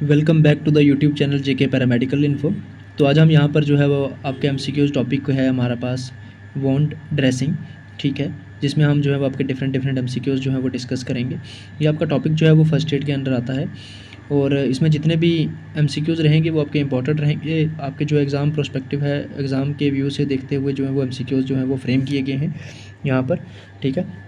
Welcome back to the YouTube channel JK paramedical info. तो आज हम यहाँ पर जो है वो आपके एमसीक्यूज़ टॉपिक है हमारे पास वोंड ड्रेसिंग, ठीक है, जिसमें हम जो है वो आपके डिफरेंट एमसीक्यूज़ जो है वो डिस्कस करेंगे। ये आपका टॉपिक जो है वो फर्स्ट एड के अंडर आता है और इसमें जितने भी एमसीक्यूज़ रहेंगे वो आपके इंपॉर्टेंट रहेंगे। आपके जो एग्ज़ाम प्रोस्पेक्टिव है, एग्ज़ाम के व्यू से देखते हुए जो है वो एमसीक्यूज़ जो है वो फ्रेम किए गए हैं यहाँ पर, ठीक है।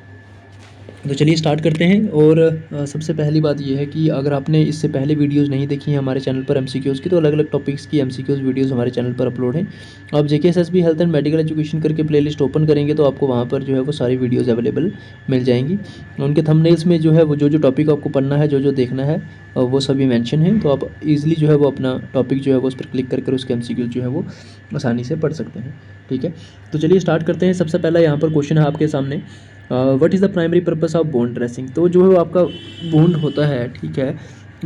तो चलिए स्टार्ट करते हैं। और सबसे पहली बात ये है कि अगर आपने इससे पहले वीडियोस नहीं देखी हैं हमारे चैनल पर एमसीक्यूज़ की, तो अलग अलग टॉपिक्स की एमसीक्यूज़ वीडियोस हमारे चैनल पर अपलोड हैं। आप JKSSB health and medical education करके प्लेलिस्ट ओपन करेंगे तो आपको वहाँ पर जो है वो सारी वीडियोज़ अवेलेबल मिल जाएंगी। उनके थंबनेल्स में जो है वो जो टॉपिक आपको पढ़ना है, जो देखना है, वो सभी मेंशन है। तो आप इजीली जो है वो अपना टॉपिक जो है वो उस पर क्लिक कर उसके एमसीक्यूज़ जो है वो आसानी से पढ़ सकते हैं, ठीक है। तो चलिए स्टार्ट करते हैं। सबसे पहला यहाँ पर क्वेश्चन है आपके सामने, what is the primary purpose of bone dressing. तो जो है वो आपका वुंड होता है, ठीक है,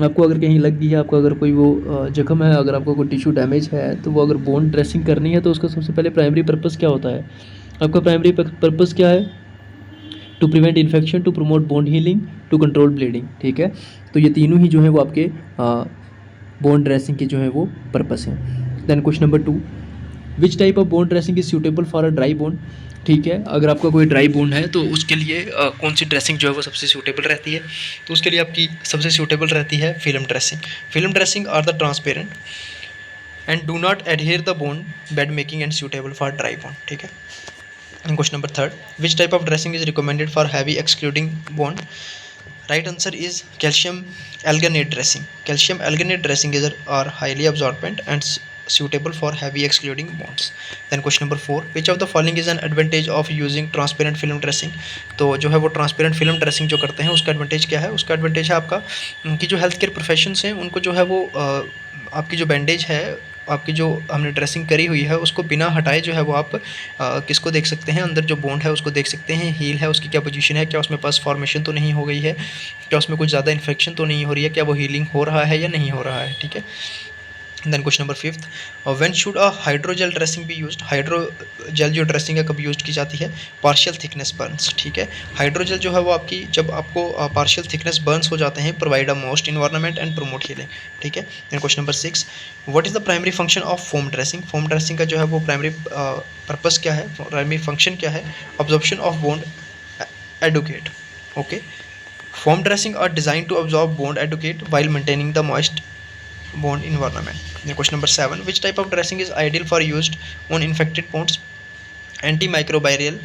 आपको अगर कहीं लग गई है, आपको अगर कोई वो जख्म है, अगर आपको कोई टिश्यू डैमेज है, तो वो अगर बोन ड्रेसिंग करनी है तो उसका सबसे पहले प्राइमरी पर्पस क्या होता है। आपका प्राइमरी पर्पस क्या है? To prevent infection, to promote bone healing, to control bleeding, ठीक है। तो ये तीनों ही जो है वो आपके बोन ड्रेसिंग के जो है वो पर्पस हैं। Then question number 2, which type of bone dressing is suitable for a dry bone. ठीक है, अगर आपका कोई ड्राई बोन है तो उसके लिए कौन सी ड्रेसिंग जो है वो सबसे सूटेबल रहती है। तो उसके लिए आपकी सबसे सूटेबल रहती है film dressing. Film dressing are the transparent and do not adhere the bone, bed making and suitable for dry bone, ठीक है। Question number 3, which type of dressing is recommended for heavy excluding bone. Right answer is calcium alginate dressing. Calcium alginate dressing are highly absorbent and suitable for heavy excluding bonds. Then question number 4, which of the following is an advantage of using transparent film dressing। तो जो है वो transparent film dressing जो करते हैं उसका advantage क्या है। उसका एडवांटेज है आपका कि जो हेल्थ केयर प्रोफेशंस हैं उनको जो है वो आपकी जो बैंडेज है, आपकी जो हमने ड्रेसिंग करी हुई है, उसको बिना हटाए जो है वो आप किसको देख सकते हैं, अंदर जो बोन है उसको देख सकते हैं, हील है उसकी क्या पोजीशन है, क्या उसमें पस फॉर्मेशन तो नहीं हो गई है, क्या उसमें कुछ ज़्यादा इन्फेक्शन तो नहीं हो रही है, क्या वो हीलिंग हो रहा है या नहीं हो रहा है, ठीक है। Then question number 5, when should a hydrogel dressing be used. Hydrogel जो ड्रेसिंग है कब यूज की जाती है। पार्शियल थिकनेस बर्न्स, ठीक है। हाइड्रोजेल जो है वो आपकी जब आपको पार्शियल थिकनेस बर्न्स हो जाते हैं, provide a most environment and promote healing, ठीक है। Then question number 6, what is the primary function of foam dressing. Foam dressing का जो है वो प्राइमरी पर्पस क्या है, प्राइमरी फंक्शन क्या है। Absorption of bone educate, okay. Foam dressing are designed to absorb bone educate while maintaining the moist bone environment. Then question number 7, which type of dressing is ideal for used on infected bones. Antimicrobial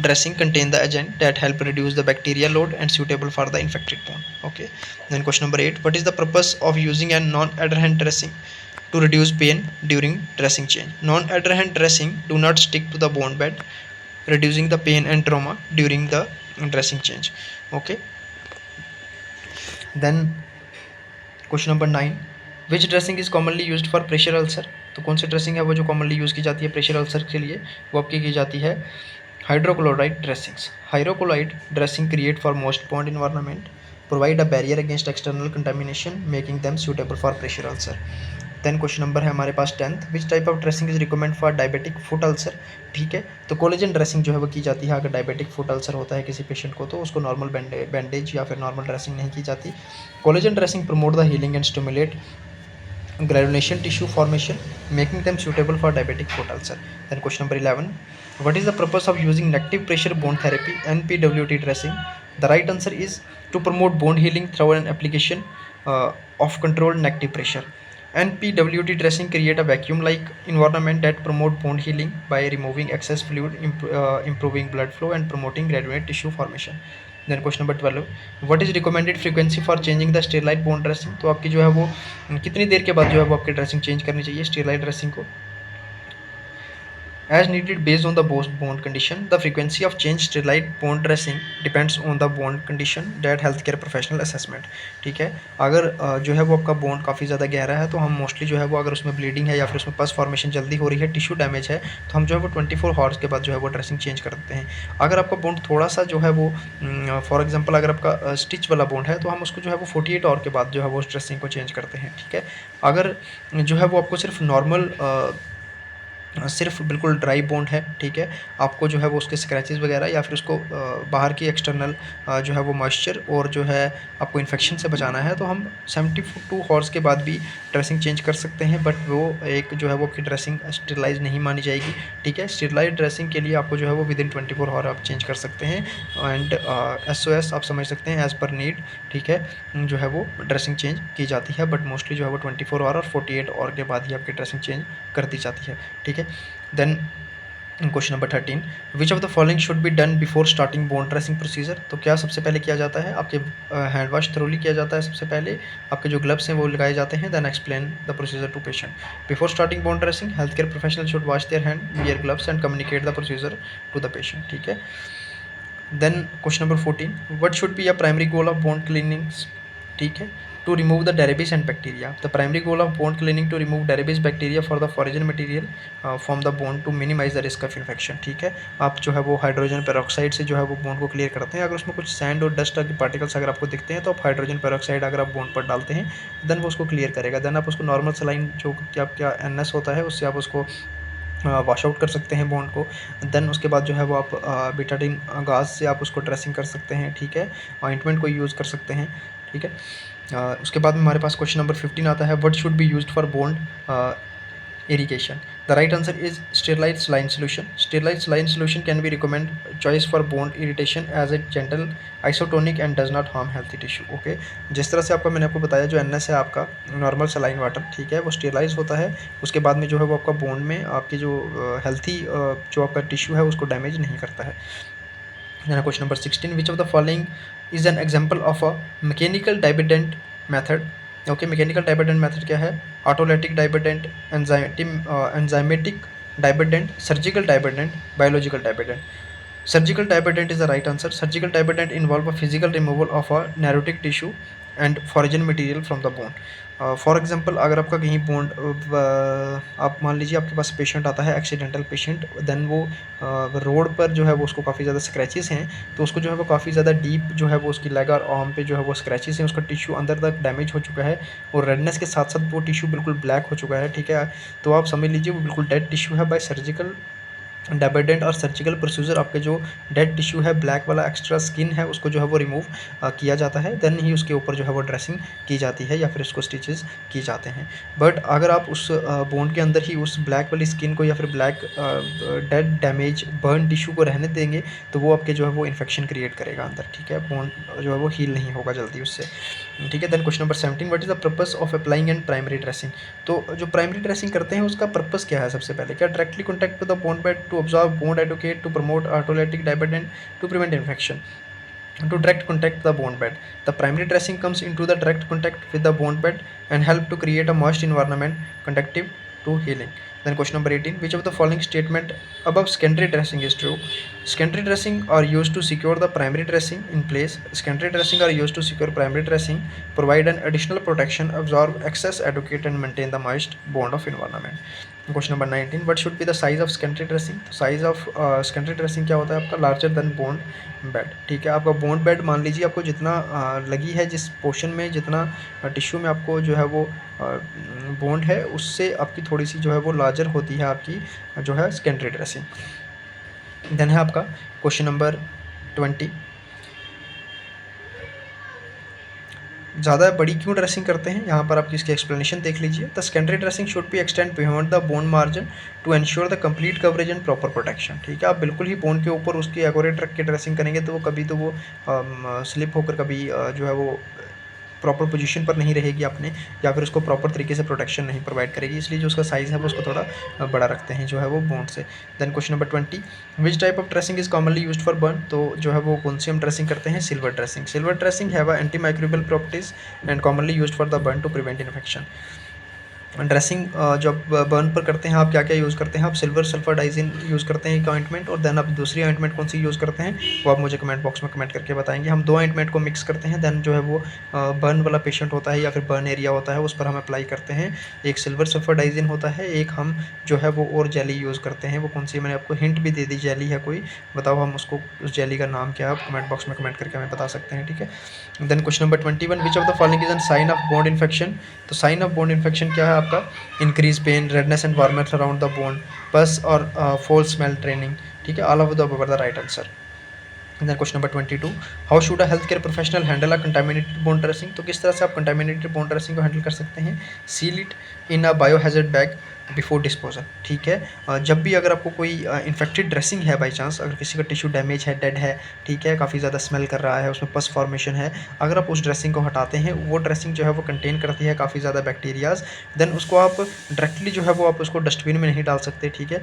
dressing contain the agent that help reduce the bacterial load and suitable for the infected bone, okay. Then question number 8, what is the purpose of using a non-adherent dressing. To reduce pain during dressing change. Non-adherent dressing do not stick to the bone bed, reducing the pain and trauma during the dressing change, okay. Then question number 9, which dressing is commonly used for pressure ulcer. तो कौन सी dressing है वो जो commonly use की जाती है pressure ulcer के लिए, वो आपकी की जाती है hydrochloride dressings. Hydrochloride dressing create for most bond environment, provide a barrier against external contamination, making them suitable for pressure ulcer. Then question number है हमारे पास 10th, which type of dressing is recommend for diabetic foot ulcer, ठीक है। तो collagen dressing जो है वो की जाती है अगर डायबिटिक फुट अल्सर होता है किसी पेशेंट को, तो उसको नॉर्मल बैंडेज या फिर नॉर्मल ड्रेसिंग नहीं की जाती। Collagen dressing promote the healing and stimulate granulation tissue formation, making them suitable for diabetic foot ulcer. Then question number 11, what is the purpose of using negative pressure bone therapy NPWT dressing. The right answer is to promote bone healing through an application of controlled negative pressure. NPWT dressing create a vacuum like environment that promote bone healing by removing excess fluid, improving blood flow and promoting granulate tissue formation. Then question number 12, what is recommended frequency for changing the sterilite bone dressing. तो आपकी जो है वो कितनी देर के बाद जो है वो आपकी ड्रेसिंग चेंज करनी चाहिए स्टेरलाइट ड्रेसिंग को। as needed based on the bone condition. The frequency of change sterilite bone dressing depends on the bone condition that healthcare professional assessment, ठीक है। अगर जो है वो आपका बोन काफ़ी ज़्यादा गहरा है तो हम मोस्टली जो है वो अगर उसमें ब्लीडिंग है या फिर उसमें पस फॉर्मेशन जल्दी हो रही है, टिश्यू डैमेज है, तो हम जो है वो 24 हॉर्स के बाद जो है वो ड्रेसिंग चेंज कर देते हैं। अगर आपका बोन थोड़ा सा जो है वो फॉर एग्जाम्पल अगर आपका स्टिच वाला बोन है तो हम उसको जो है वो 48 आवर के बाद जो है वो उस ड्रेसिंग को चेंज करते हैं, ठीक है। अगर जो है वो आपको सिर्फ नॉर्मल सिर्फ बिल्कुल ड्राई बोन्ड है, ठीक है, आपको जो है वो उसके स्क्रैचेस वगैरह या फिर उसको बाहर की एक्सटर्नल जो है वो मॉइस्चर और जो है आपको इन्फेक्शन से बचाना है, तो हम 72 हॉर्स के बाद भी ड्रेसिंग चेंज कर सकते हैं, बट वो एक जो है वो आपकी ड्रेसिंग स्टेरलाइज नहीं मानी जाएगी, ठीक है। स्टेरलाइज ड्रेसिंग के लिए आपको जो है वो विदिन 24 हॉर आप चेंज कर सकते हैं, एंड SOS आप समझ सकते हैं, एज़ पर नीड, ठीक है, जो है वो ड्रेसिंग चेंज की जाती है, बट मोस्टली जो है वो 24 आवर और 48 आवर के बाद ही आपकी ड्रेसिंग चेंज कर दी जाती है, ठीक है। Then question number 13, which of the following should be done before starting bone dressing procedure. तो क्या सबसे पहले किया जाता है, आपके हैंड वॉश थ्रोली किया जाता है सबसे पहले, आपके जो ग्लव्स हैं वो लगाए जाते हैं, then explain the procedure to patient. Before starting bone dressing, health care professional should wash their hand, wear gloves and communicate the procedure to the patient, ठीक है। Then question number 14, what should be a primary goal of bone cleaning, ठीक है, to remove the debris and bacteria. The primary goal of bone cleaning to remove debris bacteria for the foreign material from the bone to minimize the risk of infection, ठीक है। आप जो है वो hydrogen peroxide से जो है वो बोन को क्लियर करते हैं, अगर उसमें कुछ सैंड और डस्ट के पार्टिकल्स अगर आपको दिखते हैं तो आप हाइड्रोजन पेरोक्साइड अगर आप बोन पर डालते हैं, देन वो उसको क्लियर करेगा, देन आप उसको नॉर्मल सलाइन जो कि आपका NS होता है उससे आप उसको वॉश आउट कर सकते हैं बोन को। देन उसके बाद जो है वो आप बीटाडीन गाज से आप उसको ड्रेसिंग कर सकते हैं, ठीक है, ऑइंटमेंट को यूज़ कर सकते हैं, ठीक है। उसके बाद में हमारे पास क्वेश्चन नंबर 15 आता है, what should be used for bone irrigation. The right answer is sterilized saline solution. Sterilized saline solution can be recommended choice for bone irritation as it gentle, isotonic and does not harm healthy tissue. Okay, जिस तरह से आपका मैंने आपको बताया जो NS है आपका नॉर्मल सलाइन वाटर, ठीक है, वो स्टेरलाइज होता है, उसके बाद में जो है वो आपका बोन में आपकी जो हेल्थी जो आपका टिश्यू है उसको डैमेज नहीं करता है। Question number 16, which of the following is an example of a mechanical debridement method. Okay, mechanical debridement method क्या है, autolytic debridement, enzymatic debridement, surgical debridement, biological debridement. Surgical debridement is the right answer. Surgical debridement involve a physical removal of a necrotic tissue and foreign material from the bone. For example अगर आपका कहीं bone आप मान लीजिए आपके पास patient आता है accidental patient, then वो रोड पर जो है वो उसको काफ़ी ज़्यादा स्क्रैचेस हैं, तो उसको जो है वो काफ़ी ज़्यादा डीप जो है वो उसकी लेग और आर्म पे जो है वो स्क्रैचेस हैं, उसका टिश्यू अंदर तक डैमेज हो चुका है और रेडनेस के साथ साथ वो टिश्यू बिल्कुल ब्लैक हो चुका है, ठीक है। तो आप समझ लीजिए वो बिल्कुल डेड टिश्यू है। बाय सर्जिकल डाइबेडेंट और सर्जिकल प्रोसीजर आपके जो डेड टिश्यू है, ब्लैक वाला एक्स्ट्रा स्किन है, उसको जो है वो रिमूव किया जाता है, देन ही उसके ऊपर जो है वो ड्रेसिंग की जाती है या फिर उसको स्टिचेस की जाते हैं। बट अगर आप उस बोन के अंदर ही उस ब्लैक वाली स्किन को या फिर black dead damage burn tissue को रहने देंगे तो वो आपके जो है वो इन्फेक्शन क्रिएट करेगा अंदर, ठीक है, बोन जो है वो हील नहीं होगा जल्दी उससे, ठीक है। Then question number 17, what is the purpose of applying and primary dressing. तो जो प्राइमरी ड्रेसिंग करते हैं उसका पर्पस क्या है, सबसे पहले क्या, directly contact with the bone bed to observe bone एडुकेट to promote autolytic debridement to prevent infection to direct contact the bone bed. The primary dressing comes into the direct contact with the bone bed and help to create a moist environment conducive to healing. Then question number 18, which of the following statement above secondary dressing is true? Secondary dressing are used to secure the primary dressing in place. Secondary dressing are used to secure primary dressing, provide an additional protection, absorb excess, educate and maintain the moist bond of environment. Question number 19, what should be the size of secondary dressing. तो size of secondary dressing क्या होता है आपका, larger than bone bed, ठीक है। आपका bone bed मान लीजिए आपको जितना लगी है, जिस पोर्शन में जितना टिश्यू में आपको जो है वो बोन्ड है उससे आपकी थोड़ी सी जो है वो लार्जर होती है आपकी जो है सेकेंडरी ड्रेसिंग। देन है आपका क्वेश्चन नंबर 20, ज़्यादा बड़ी क्यों ड्रेसिंग करते हैं, यहाँ पर आप इसकी एक्सप्लेनेशन देख लीजिए। The secondary dressing should be extend beyond the bone margin to ensure the complete coverage and proper protection, ठीक है। आप बिल्कुल ही बोन के ऊपर उसकी एक्यूरेट रख के ड्रेसिंग करेंगे तो वो कभी तो वो स्लिप होकर कभी जो है वो प्रॉपर पोजीशन पर नहीं रहेगी अपने, या फिर उसको प्रॉपर तरीके से प्रोटेक्शन नहीं प्रोवाइड करेगी, इसलिए जो उसका साइज़ है वो उसको थोड़ा बड़ा रखते हैं जो है वो बोन से। Then question number 20, which type of dressing is commonly used for burn. तो जो है वो कौन सी हम ड्रेसिंग करते हैं, silver dressing. Silver dressing have antimicrobial properties and commonly used for the burn to prevent infection. Dressing जब burn पर करते हैं आप क्या क्या यूज़ करते हैं, आप सिल्वर सल्फाडाइजिन यूज़ करते हैं एक ऑइंटमेंट, और देन आप दूसरी ऑइंटमेंट कौन सी यूज़ करते हैं वो आप मुझे कमेंट बॉक्स में कमेंट करके बताएंगे। हम दो ऑइंटमेंट को मिक्स करते हैं, देन जो है वो बर्न वाला पेशेंट होता है या फिर बर्न एरिया होता है उस पर हम अप्लाई करते हैं। एक सिल्वर सल्फाडाइजिन होता है, एक हम जो है वो और जेली यूज़ करते हैं, वो कौन सी मैंने आपको हिंट भी दे दी, जेली है कोई, बताओ हम उसको उस जेली का नाम क्या है, आप कमेंट बॉक्स में कमेंट करके हमें बता सकते हैं, ठीक है। Then question number 21, which of the following is an sign of bone infection. तो साइन ऑफ बोन इन्फेक्शन क्या है आपका increase pain, redness and warmness around the bone, pus और फोल स्मेल ट्रेनिंग, ठीक है, all of the above the right answer. Then question number 22, how should a health care professional handle a contaminated bone dressing. तो किस तरह से आप contaminated bone dressing को handle कर सकते हैं। Seal it in a biohazard bag before disposal, ठीक है। जब भी अगर आपको कोई इन्फेक्टेड ड्रेसिंग है, बाई चांस अगर किसी का टिश्यू डैमेज है, डेड है, ठीक है, काफ़ी ज़्यादा स्मेल कर रहा है, उसमें पस फॉर्मेशन है, अगर आप उस ड्रेसिंग को हटाते हैं, वो ड्रेसिंग जो है वो कंटेन करती है काफ़ी ज़्यादा बैक्टीरियाज, देन उसको आप डायरेक्टली जो है वो आप उसको डस्टबिन में नहीं डाल सकते, ठीक है।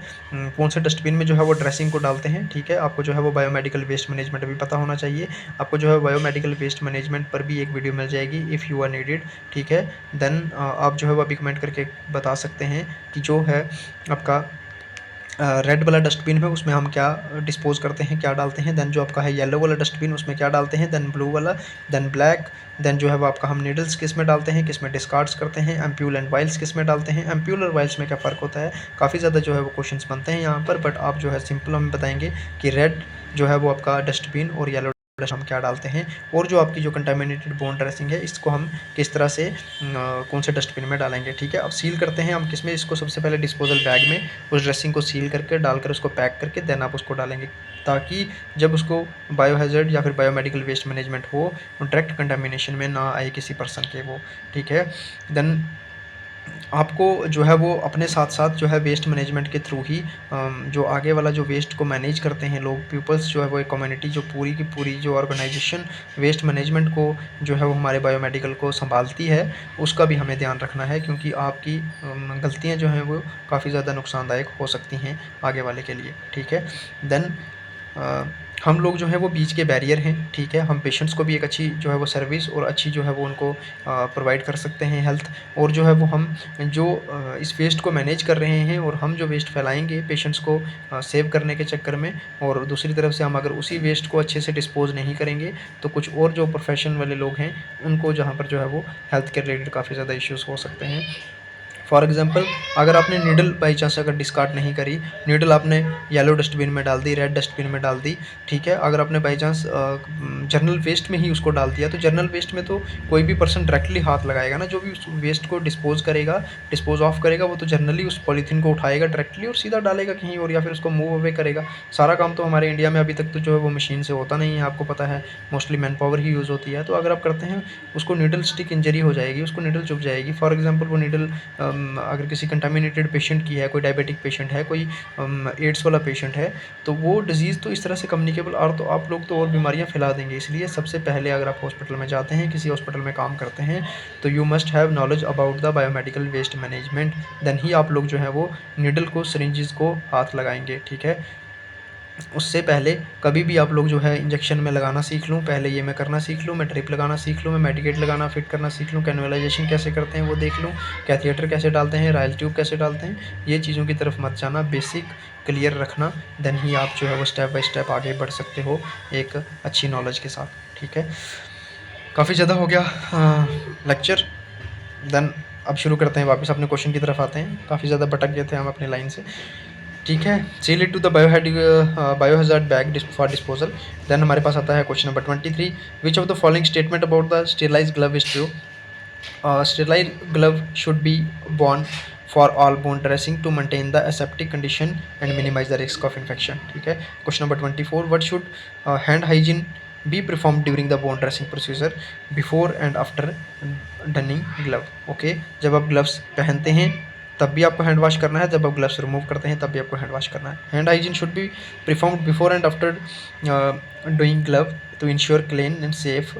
कौन से डस्टबिन में जो है वो ड्रेसिंग को डालते हैं, ठीक है। आपको जो है वो बायोमेडिकल वेस्ट मैनेजमेंट भी पता होना चाहिए। आपको जो है बायोमेडिकल वेस्ट मैनेजमेंट पर भी एक वीडियो मिल जाएगी इफ़ यू आर नीडेड, ठीक है। देन आप जो है वो अभी कमेंट करके बता सकते हैं कि जो है आपका रेड वाला डस्टबिन है उसमें हम क्या डिस्पोज करते हैं, क्या डालते हैं। देन जो आपका है येलो वाला डस्टबिन, उसमें क्या डालते हैं। देन ब्लू वाला, देन ब्लैक, देन जो है वो आपका हम नीडल्स किस में डालते हैं, किस में डिस्कार्ड्स करते हैं। एम्प्यूल एंड वाइल्स किस में डालते हैं। एम्प्यूल और वाइल्स में क्या फ़र्क होता है, काफ़ी ज़्यादा जो है वो क्वेश्चंस बनते हैं यहाँ पर, बट आप जो है सिंपल हमें बताएंगे कि रेड जो है वो आपका डस्टबिन और येलो हम क्या डालते हैं, और जो आपकी जो कंटामिनेटेड बोन ड्रेसिंग है इसको हम किस तरह से कौन से डस्टबिन में डालेंगे, ठीक है। अब सील करते हैं हम किस में, इसको सबसे पहले डिस्पोजल बैग में उस ड्रेसिंग को सील करके डालकर उसको पैक करके देन आप उसको डालेंगे, ताकि जब उसको बायोहैज़र्ड या फिर बायोमेडिकल वेस्ट मैनेजमेंट हो, डायरेक्ट कंटामिनेशन में ना आए किसी पर्सन के वो, ठीक है। देन आपको जो है वो अपने साथ साथ जो है वेस्ट मैनेजमेंट के थ्रू ही जो आगे वाला जो वेस्ट को मैनेज करते हैं लोग, पीपल्स जो है वो एक कम्युनिटी जो पूरी की पूरी जो ऑर्गेनाइजेशन वेस्ट मैनेजमेंट को जो है वो हमारे बायोमेडिकल को संभालती है, उसका भी हमें ध्यान रखना है, क्योंकि आपकी गलतियाँ जो हैं वो काफ़ी ज़्यादा नुकसानदायक हो सकती हैं आगे वाले के लिए, ठीक है। देन हम लोग जो है वो बीच के बैरियर हैं, ठीक है। हम पेशेंट्स को भी एक अच्छी जो है वो सर्विस और अच्छी जो है वो उनको प्रोवाइड कर सकते हैं हेल्थ, और जो है वो हम जो इस वेस्ट को मैनेज कर रहे हैं और हम जो वेस्ट फैलाएंगे पेशेंट्स को सेव करने के चक्कर में, और दूसरी तरफ से हम अगर उसी वेस्ट को अच्छे से डिस्पोज नहीं करेंगे तो कुछ और जो प्रोफेशन वाले लोग हैं उनको जहाँ पर जो है वो हेल्थ के रिलेटेड काफ़ी ज़्यादा इश्यूज़ हो सकते हैं। फॉर एग्जांपल, अगर आपने नीडल बाई चांस अगर डिस्कार्ड नहीं करी, नीडल आपने येलो डस्टबिन में डाल दी, रेड डस्टबिन में डाल दी, ठीक है। अगर आपने बाई चांस जनरल वेस्ट में ही उसको डाल दिया, तो जनरल वेस्ट में तो कोई भी पर्सन डायरेक्टली हाथ लगाएगा ना, जो भी उस वेस्ट को डिस्पोज ऑफ करेगा, वो तो जनरली उस पॉलीथीन को उठाएगा डायरेक्टली और सीधा डालेगा कहीं और, या फिर उसको मूव अवे करेगा। सारा काम तो हमारे इंडिया में अभी तक तो जो है वो मशीन से होता नहीं है, आपको पता है, मोस्टली मैन पावर ही यूज़ होती है। तो अगर आप करते हैं, उसको नीडल स्टिक इंजरी हो जाएगी, उसको नीडल चुभ जाएगी। फॉर एग्जाम्पल, वो नीडल अगर किसी कंटामिनेटेड पेशेंट की है, कोई डायबिटिक पेशेंट है, कोई एड्स वाला पेशेंट है, तो वो डिज़ीज़ तो इस तरह से कम्युनिकेबल, और तो आप लोग तो और बीमारियां फैला देंगे। इसलिए सबसे पहले अगर आप हॉस्पिटल में जाते हैं, किसी हॉस्पिटल में काम करते हैं, तो you must have knowledge about the biomedical waste management, देन ही आप लोग जो है वो नीडल को, सिरिंजेस को हाथ लगाएंगे, ठीक है। उससे पहले कभी भी आप लोग जो है इंजेक्शन में लगाना सीख लूँ, पहले ये मैं करना सीख लूँ, मैं ड्रिप लगाना सीख लूँ, मैं मेडिकेट लगाना फिट करना सीख लूँ, कैनुअलाइजेशन कैसे करते हैं वो देख लूँ, कैथिएटर कैसे डालते हैं, रायल ट्यूब कैसे डालते हैं, ये चीज़ों की तरफ मत जाना, बेसिक क्लियर रखना, देन ही आप जो है वो स्टेप बाय स्टेप आगे बढ़ सकते हो एक अच्छी नॉलेज के साथ, ठीक है। काफ़ी ज़्यादा हो गया लेक्चर। देन अब शुरू करते हैं, वापस अपने क्वेश्चन की तरफ आते हैं। काफ़ी ज़्यादा भटक गए थे हम अपनी लाइन से, ठीक है। Seal it to the biohazard bag for disposal. Then हमारे पास आता है question number 23, which of the following statement about the sterilised glove is true. Sterilised glove should be worn for all bone dressing to maintain the aseptic condition and minimise the risk of infection, ठीक है। Question number 24, what should hand hygiene be perform during the bone dressing procedure before and after Dunning glove. Okay, जब आप gloves पहनते हैं तब भी आपको hand wash करना है, जब आप ग्लव्स रिमूव करते हैं तब भी आपको हैंड वॉश करना है। Hand hygiene should be performed before and after doing glove to ensure clean and safe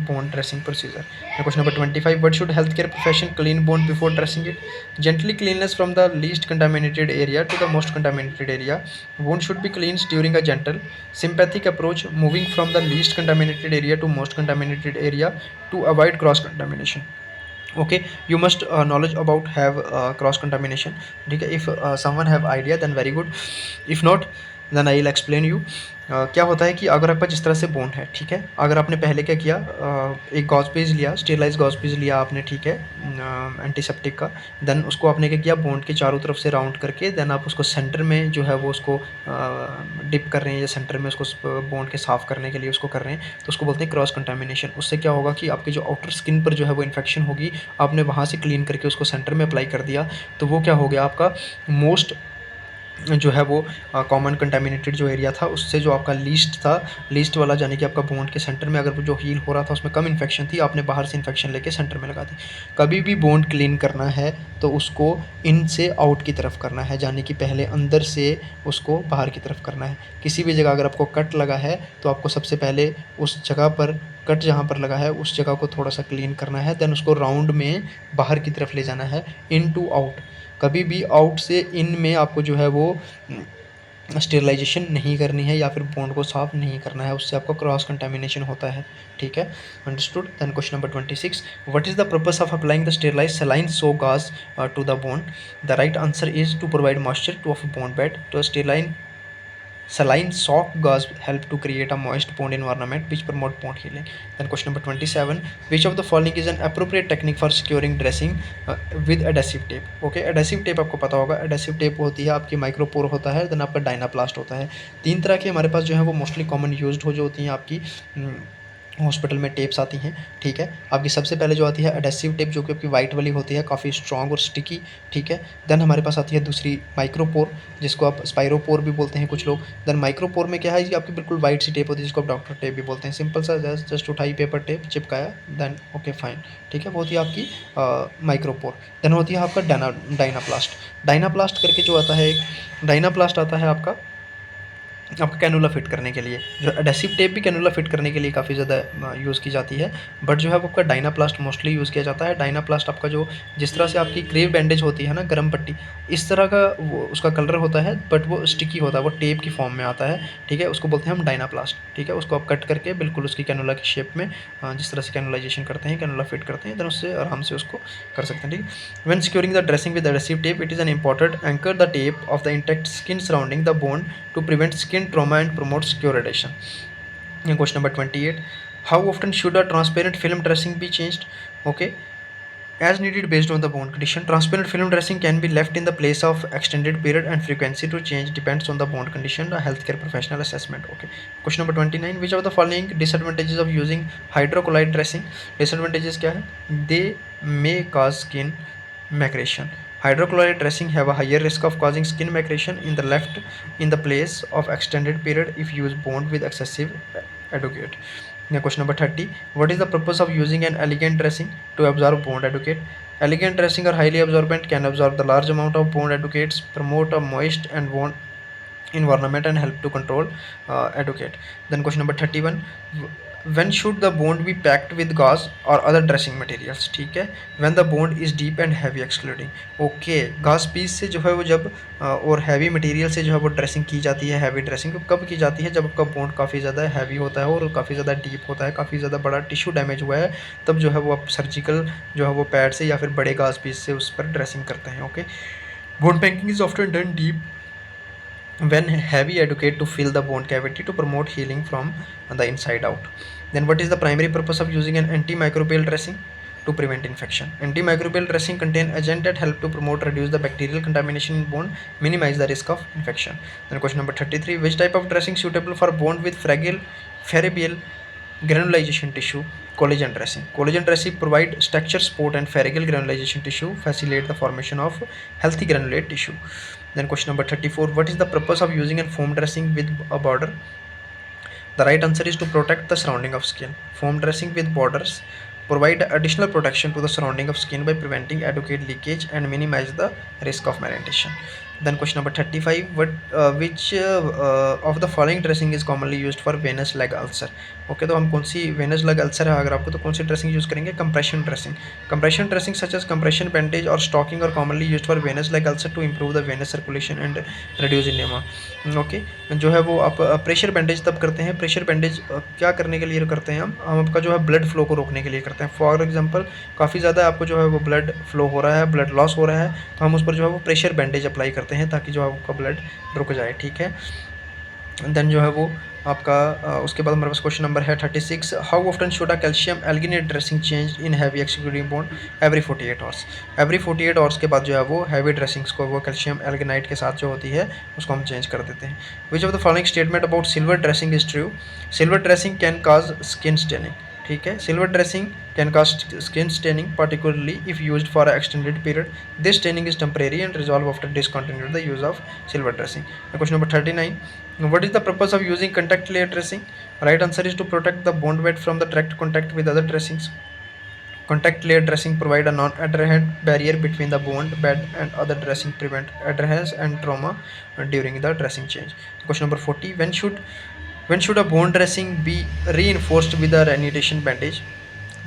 bone dressing procedure. Now question number 25, what should healthcare profession clean bone before dressing it? Gently cleanliness from the least contaminated area to the most contaminated area. Bone should be cleansed during a gentle sympathetic approach, moving from the least contaminated area to most contaminated area to avoid cross contamination. Okay, you must knowledge about have cross contamination, ठीक है। if someone have idea then very good, if not then I will explain you। क्या होता है कि अगर आपका जिस तरह से बोन है, ठीक है, अगर आपने पहले क्या किया, एक गॉज पेज लिया, स्टेरिलाइज गॉज पेज लिया आपने, ठीक है, एंटीसेप्टिक का। देन उसको आपने क्या किया, बोन्ड के चारों तरफ से राउंड करके देन आप उसको सेंटर में जो है वो उसको डिप कर रहे हैं, या सेंटर में उसको बोन्ड के साफ़ करने के लिए उसको कर रहे हैं, तो उसको बोलते हैं क्रॉस कंटामिनेशन। उससे क्या होगा कि आपकी जो आउटर स्किन पर जो है वो इन्फेक्शन होगी, आपने वहाँ से क्लीन करके उसको सेंटर में अप्लाई कर दिया, तो वो क्या हो गया आपका मोस्ट जो है वो कॉमन कंटेमिनेटेड जो एरिया था उससे जो आपका लीस्ट वाला, यानी कि आपका बोन्ड के सेंटर में अगर जो हील हो रहा था उसमें कम इन्फेक्शन थी, आपने बाहर से इन्फेक्शन लेके सेंटर में लगा दी। कभी भी बोन्ड क्लीन करना है तो उसको इन से आउट की तरफ करना है, यानी कि पहले अंदर से उसको बाहर की तरफ करना है। किसी भी जगह अगर आपको कट लगा है तो आपको सबसे पहले उस जगह पर, कट जहाँ पर लगा है उस जगह को थोड़ा सा क्लीन करना है, देन उसको राउंड में बाहर की तरफ ले जाना है, इन टू आउट। कभी भी आउट से इन में आपको जो है वो स्टेरिलाइजेशन नहीं करनी है या फिर बोन्ड को साफ नहीं करना है, उससे आपको क्रॉस कंटामिनेशन होता है। ठीक है, understood. Then question number 26, what is the purpose of applying the sterilise saline सो gauze to the bond? The right answer is to provide moisture to of bond bed. तो sterile saline sock gauze help to create a moist bond environment which promote bond healing. Then question number 27, which of the following is an appropriate technique for securing dressing with adhesive tape? Okay, adhesive tape आपको पता होगा, adhesive tape होती है आपकी micropore होता है, then आपका डायनाप्लास्ट होता है। तीन तरह की हमारे पास जो है वो मोस्टली कॉमन यूज्ड हो जो होती हैं आपकी हॉस्पिटल में टेप्स आती हैं। ठीक है, आपकी सबसे पहले जो आती है एडेसिव टेप, जो कि आपकी वाइट वाली होती है, काफ़ी स्ट्रॉन्ग और स्टिकी। ठीक है, देन हमारे पास आती है दूसरी माइक्रोपोर, जिसको आप स्पाइरोपोर भी बोलते हैं कुछ लोग। देन माइक्रोपोर में क्या है, ये आपकी बिल्कुल वाइट सी टेप होती है जिसको आप डॉक्टर टेप भी बोलते हैं। सिंपल सा जस्ट उठाई पेपर टेप चिपकाया, देन ओके फाइन। ठीक है, वो होती है आपकी माइक्रोपोर। देन होती है आपका डायनाप्लास्ट। डायनाप्लास्ट करके जो आता है, एक डायनाप्लास्ट आता है आपका कैनुला फिट करने के लिए। जो एडेसिव टेप भी कैनुला फिट करने के लिए काफ़ी ज़्यादा यूज़ की जाती है, बट जो है वो आपका डायनाप्लास्ट मोस्टली यूज़ किया जाता है। डायनाप्लास्ट आपका जो जिस तरह से आपकी क्रेव बैंडेज होती है ना, गर्म पट्टी, इस तरह का वो उसका कलर होता है, बट वो स्टिकी होता है, वो टेप की फॉर्म में आता है। ठीक है, उसको बोलते हैं हम डायनाप्लास्ट। ठीक है, उसको आप कट करके बिल्कुल उसकी कैनुला की शेप में जिस तरह से कैनुलाइजेशन करते हैं, कैनुला फिट करते हैं, देन उससे आराम से उसको कर सकते हैं। ठीक है, when securing the dressing with adhesive tape, it is an important anchor the tape of the intact skin surrounding the bone to prevent skin trauma and promote secure adhesion. And question number 28, how often should a transparent film dressing be changed? Okay, as needed based on the bone condition. Transparent film dressing can be left in the place of extended period, and frequency to change depends on the bone condition, the healthcare professional assessment. Okay, question number 29, which of the following disadvantages of using hydrocolloid dressing? Disadvantages क्या है? They may cause skin macration. Hydrocolloid dressing have a higher risk of causing skin macration in the place of extended period if used bond with excessive educate. Now question number 30, what is the purpose of using an elegant dressing to absorb bond educate? Elegant dressing are highly absorbent, can absorb the large amount of bond educates, promote a moist and bond environment and help to control educate. Then question number 31, when should the bond be packed with gauze or other dressing materials? ठीक है, when the bond is deep and heavy excluding. Okay, गाज piece से जो है वो जब और heavy material से जो है वो ड्रेसिंग की जाती है। हैवी ड्रेसिंग कब की जाती है? जब आपका बॉन्ड काफ़ी ज़्यादा हैवी होता है और काफ़ी ज़्यादा डीप होता है, काफ़ी ज़्यादा बड़ा टिश्यू डैमेज हुआ है, तब जो है वो आप सर्जिकल जो है वो पैड से या फिर बड़े गाज पीस से उस पर ड्रेसिंग करते हैं। Okay, bone packing is often done deep when heavy educate to fill the bone cavity to promote healing from the inside out. Then what is the primary purpose of using an antimicrobial dressing? To prevent infection. Antimicrobial dressing contain agent that help to promote reduce the bacterial contamination in bone, minimize the risk of infection. Then question number 33, which type of dressing suitable for bone with fragile variable granulation tissue? Collagen dressing. Collagen dressing provide structure support and farrigal granulation tissue, facilitate the formation of healthy granulate tissue. Then question number 34, what is the purpose of using a foam dressing with a border? The right answer is to protect the surrounding of skin. Foam dressing with borders provide additional protection to the surrounding of skin by preventing adequate leakage and minimize the risk of marination. Then question number 35, which of the following dressing is commonly used for venous leg ulcer? Okay, तो हम कौन सी Venus leg ulcer है अगर आपको, तो कौन सी dressing use करेंगे? Compression dressing. Compression dressing such as compression bandage और स्टॉकिंग और commonly used for venous leg ulcer to improve the venous circulation and reduce enema. Okay, जो है वो आप प्रेशर बैंडेज तब करते हैं। प्रेशर बैंडेज क्या करने के लिए करते हैं? हम आपका जो है ब्लड फ्लो को रोकने के लिए करते हैं। फॉर एग्जाम्पल, काफ़ी ज़्यादा आपको जो है वो ब्लड फ्लो हो रहा है, ब्लड लॉस हो रहा है, तो हम उस पर जो है वो प्रेशर बैंडेज अप्लाई करते हैं ताकि जो है आपका ब्लड रुक जाए। ठीक है, देन जो है वो आपका उसके बाद हमारे पास क्वेश्चन नंबर है 36, how often should a calcium alginate dressing change in heavy excluding bond? Every 48 hours. Every 48 hours के बाद जो है वो हैवी ड्रेसिंग्स को वो कैल्शियम एल्गिनाइट के साथ जो होती है उसको हम चेंज कर देते हैं। विच of the following statement about silver dressing is true? Silver dressing can cause skin staining. ठीक है, silver dressing can cause skin staining particularly if used for an extended period. This staining is temporary and resolve after discontinuing the use of silver dressing. Question number 39, what is the purpose of using contact layer dressing? Right answer is to protect the bond bed from the direct contact with other dressings. Contact layer dressing provide a non-adherent barrier between the bond bed and other dressing, prevent adherence and trauma during the dressing change. Question number 40, when should a bond dressing be reinforced with a renutation bandage?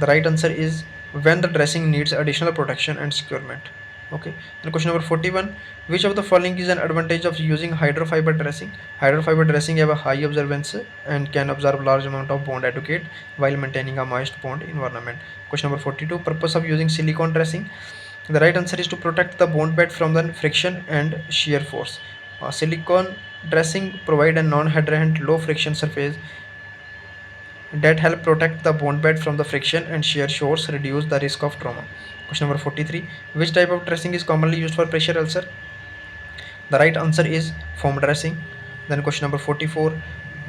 The right answer is when the dressing needs additional protection and securement. Okay. And question number 41, which of the following is an advantage of using hydrofiber dressing? Hydrofiber dressing have a high absorbance and can absorb large amount of bond adequate while maintaining a moist bond environment. Question number 42, purpose of using silicone dressing? The right answer is to protect the bond bed from the friction and shear force. Silicone dressing provide a non-adherent low friction surface that help protect the bond bed from the friction and shear force, reduce the risk of trauma. Question number 43, which type of dressing is commonly used for pressure ulcer? The right answer is foam dressing. Then question number 44,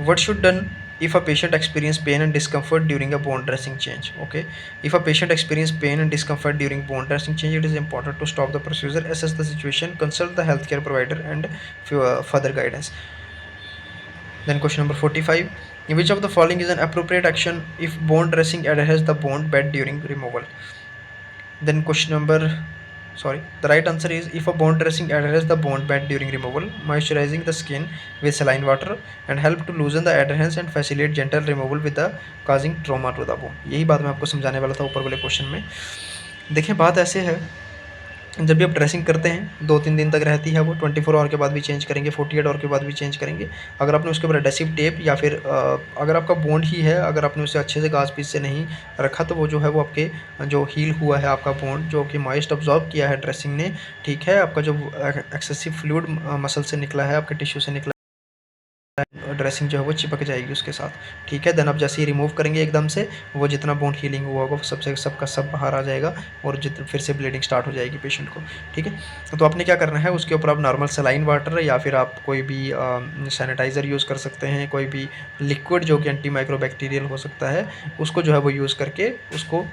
what should done if a patient experience pain and discomfort during a bone dressing change? Okay, if a patient experience pain and discomfort during bone dressing change, it is important to stop the procedure, assess the situation, consult the healthcare provider and further guidance. Then question number 45, which of the following is an appropriate action if bone dressing adheres the bone bed during removal? Then the right answer is if a bone dressing adheres the bone bed during removal, moisturizing the skin with saline water and help to loosen the adherence and facilitate gentle removal with the causing trauma to the bone. यही बात मैं आपको समझाने वाला था ऊपर वाले question में। देखिए बात ऐसे है, जब भी आप ड्रेसिंग करते हैं 2-3 दिन तक रहती है वो, 24 आवर के बाद भी चेंज करेंगे, 48 आवर के बाद भी चेंज करेंगे। अगर आपने उसके ऊपर एडेसिव टेप या फिर अगर आपका बोन्ड ही है, अगर आपने उसे अच्छे से घास पीस से नहीं रखा तो वो जो है वो आपके जो हील हुआ है आपका बोन्ड जो कि मॉइस्ट अब्जॉर्ब किया है ड्रेसिंग ने, ठीक है, आपका जो एक्सेसिव फ्लूइड मसल से निकला है, आपके टिश्यू से निकला ड्रेसिंग जो है वो चिपक जाएगी उसके साथ। ठीक है, देन आप जैसे ही रिमूव करेंगे एकदम से वो जितना बोन हीलिंग हुआ होगा सबका सब बाहर आ जाएगा और फिर से ब्लीडिंग स्टार्ट हो जाएगी पेशेंट को। ठीक है, तो आपने क्या करना है, उसके ऊपर आप नॉर्मल सलाइन वाटर या फिर आप कोई भी सैनिटाइज़र यूज़ कर सकते हैं, कोई भी लिक्विड जो कि एंटी माइक्रोबैक्टीरियल हो सकता है उसको जो है वो यूज़ करके उसको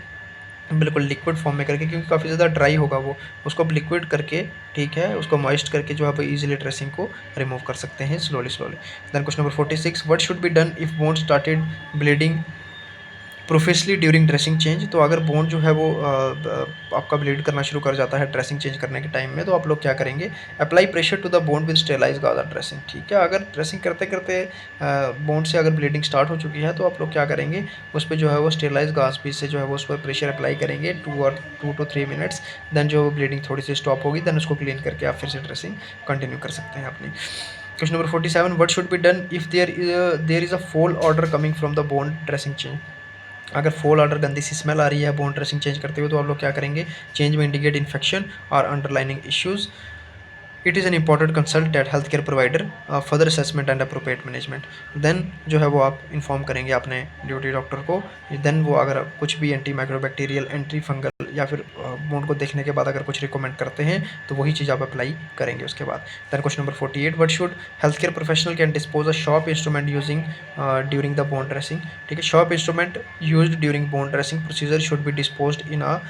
बिल्कुल लिक्विड फॉर्म में करके, क्योंकि काफ़ी ज़्यादा ड्राई होगा वो, उसको आप लिक्विड करके, ठीक है, उसको मॉइस्ट करके जो है वो ईजिली ड्रेसिंग को रिमूव कर सकते हैं slowly. Then question number 46, what should be done if bone started bleeding professionally during dressing change? तो अगर बोन जो है वो आपका ब्लीड करना शुरू कर जाता है ड्रेसिंग चेंज करने के टाइम में, तो आप लोग क्या करेंगे, apply pressure to the bone with sterilize gauze dressing. ठीक है, अगर ड्रेसिंग करते करते बोन से अगर ब्लीडिंग स्टार्ट हो चुकी है तो आप लोग क्या करेंगे, उस पर जो है वो स्टेलाइज गाज पीस से जो है वो उस पर प्रेशर अप्लाई करेंगे 2 to 3 मिनट्स। देन जो ब्लीडिंग थोड़ी सी स्टॉप होगी, देन उसको क्लीन करके आप फिर से ड्रेसिंग कंटिन्यू कर सकते हैं अपनी। Question number 47, what should be done if there is a foul odour coming from the bone dressing change? अगर फॉल ऑर्डर गंदी सी स्मेल आ रही है बोन ड्रेसिंग चेंज करते हुए तो आप लोग क्या करेंगे, चेंज में इंडिकेट इन्फेक्शन और underlining issues, it is an important consult at health care provider further assessment and appropriate management. Then जो है वो आप इन्फॉर्म करेंगे अपने ड्यूटी डॉक्टर को। देन वो अगर कुछ भी एंटी माइक्रोबैक्टीरियल, एंटी फंगल या फिर बोन को देखने के बाद अगर कुछ रिकमेंड करते हैं तो वही चीज़ आप अप्लाई करेंगे उसके बाद। Then question number 48, what should health care professional can dispose a sharp instrument using during the bone dressing? ठीक है, sharp instrument used during bone dressing procedure should be disposed in a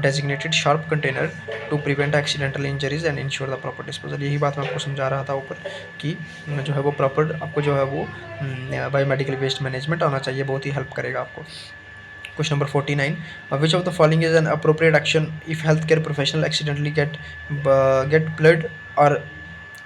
designated sharp container to prevent accidental injuries and ensure the proper disposal. यही बात मैं आपको समझा रहा था ऊपर कि जो है वो प्रॉपर आपको जो है वो बायोमेडिकल वेस्ट मैनेजमेंट आना चाहिए, बहुत ही हेल्प करेगा आपको। Question number 49, which of the following is an appropriate action if health care professional accidentally get blood और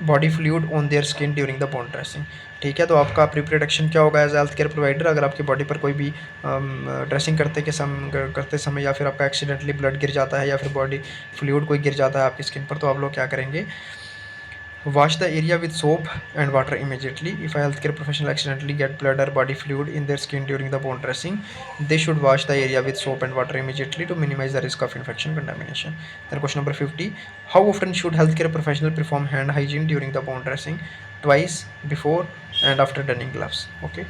body fluid on their skin during the bone dressing? ठीक है, तो आपका अप्रोप्रिएट एक्शन क्या होगा एज हेल्थ केयर प्रोवाइडर, अगर आपकी body पर कोई भी ड्रेसिंग करते समय या फिर आपका एक्सीडेंटली ब्लड गिर जाता है या फिर बॉडी फ्लूइड कोई गिर जाता है आपकी स्किन पर, तो आप लोग क्या करेंगे, wash the area with soap and water immediately. If a healthcare professional accidentally get blood or body fluid in their skin during the bone dressing, they should wash the area with soap and water immediately to minimize the risk of infection contamination. Then question number 50, how often should healthcare professional perform hand hygiene during the bone dressing? Twice, before, and after donning gloves. Okay.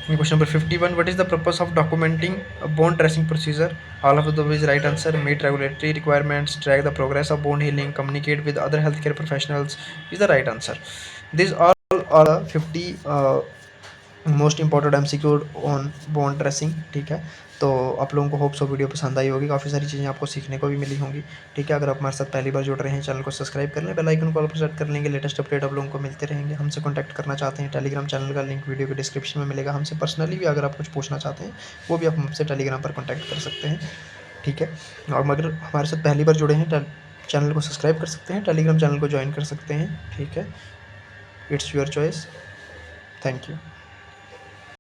Question number 51. What is the purpose of documenting a bone dressing procedure? All of those is right answer. Meet regulatory requirements, track the progress of bone healing, communicate with other healthcare professionals is the right answer. These all are 50 most important MCQ on bone dressing. ठीक है, तो आप लोगों को hope so video पसंद आई होगी, काफ़ी सारी चीज़ें आपको सीखने को भी मिली होंगी। ठीक है, अगर आप हमारे साथ पहली बार जुड़ रहे हैं चैनल को सब्सक्राइब कर लें, बेल आइकन को ऑल पर सेट कर लेंगे, लेटेस्ट अपडेट आप लोगों को मिलते रहेंगे। हमसे कॉन्टैक्ट करना चाहते हैं, टेलीग्राम चैनल का लिंक वीडियो के डिस्क्रिप्शन में मिलेगा। हमसे पर्सनली भी अगर आप कुछ पूछना चाहते हैं वो भी आप हमसे टेलीग्राम पर कॉन्टैक्ट कर सकते हैं। ठीक है, और अगर हमारे साथ पहली बार जुड़े हैं चैनल को सब्सक्राइब कर सकते हैं, टेलीग्राम चैनल को ज्वाइन कर सकते हैं। ठीक है, it's your choice. Thank you.